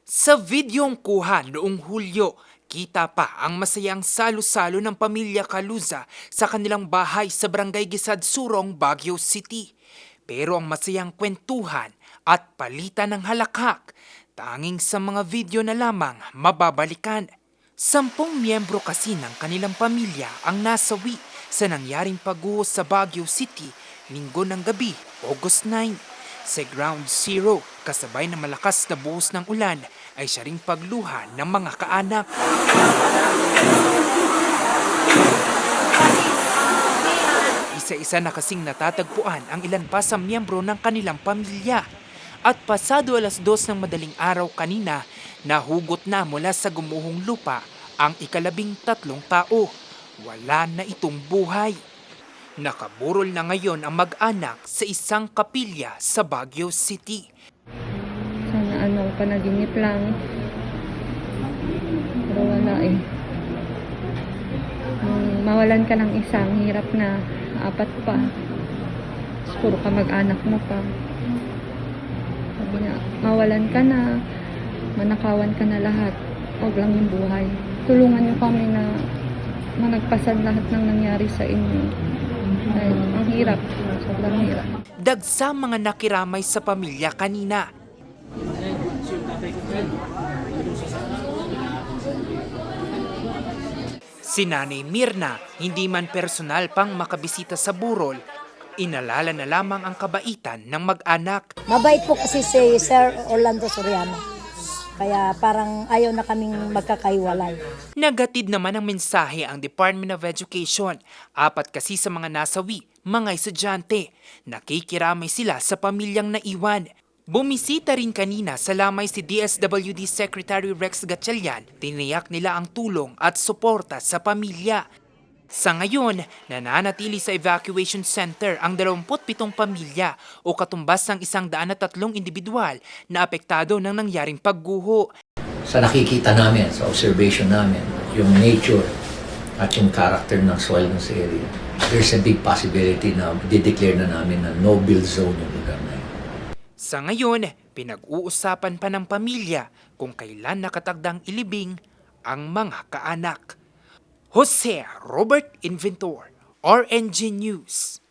Sa videong kuha noong Hulyo, kita pa ang masayang salo-salo ng pamilya Caluza sa kanilang bahay sa Barangay Gisad Surong, Baguio City. Pero ang masayang kwentuhan at palitan ng halakhak, tanging sa mga video na lamang mababalikan. 10 miyembro kasi ng kanilang pamilya ang nasawi sa nangyaring pagguho sa Baguio City, Linggo ng gabi, August 9. Sa Ground Zero, kasabay ng malakas na buhos ng ulan, ay siya ring pagluha ng mga kaanak. Isa-isa na kasing natatagpuan ang ilan pa sa miyembro ng kanilang pamilya. At pasado 2:00 ng madaling araw kanina, nahugot na mula sa gumuhong lupa ang 13 tao. Wala na itong buhay. Nakaburol na ngayon ang mag-anak sa isang kapilya sa Baguio City. Sana panaginip lang. Pero wala eh. Mawalan ka ng isang hirap na, 4 pa. Puro ka mag-anak mo pa. Sabi niya, mawalan ka na, manakawan ka na lahat. Huwag lang yung buhay. Tulungan niyo kami na managpasan lahat ng nangyari sa inyo. Dahil ang hirap, sobrang hirap. Dagsa mga nakiramay sa pamilya kanina. Si Nanay Mirna, hindi man personal pang makabisita sa burol, inalala na lamang ang kabaitan ng mag-anak. Mabait po kasi si Sir Orlando Soriano. Kaya parang ayaw na kaming magkakaiwalay. Nagatid naman ang mensahe ang Department of Education. 4 kasi sa mga nasawi, mga estudyante. Nakikiramay sila sa pamilyang naiwan. Bumisita rin kanina sa lamay si DSWD Secretary Rex Gatchalian. Tiniyak nila ang tulong at suporta sa pamilya. Sa ngayon, nananatili sa evacuation center ang 27 pamilya o katumbas ng 103 individual na apektado ng nangyaring pagguho. Sa nakikita namin, sa observation namin, yung nature at yung character ng soil ng sa area, there's a big possibility na dideclare na namin na no-build zone yung lugar na yun. Sa ngayon, pinag-uusapan pa ng pamilya kung kailan nakatagdang ilibing ang mga kaanak. Jose Robert Inventor, RNG News.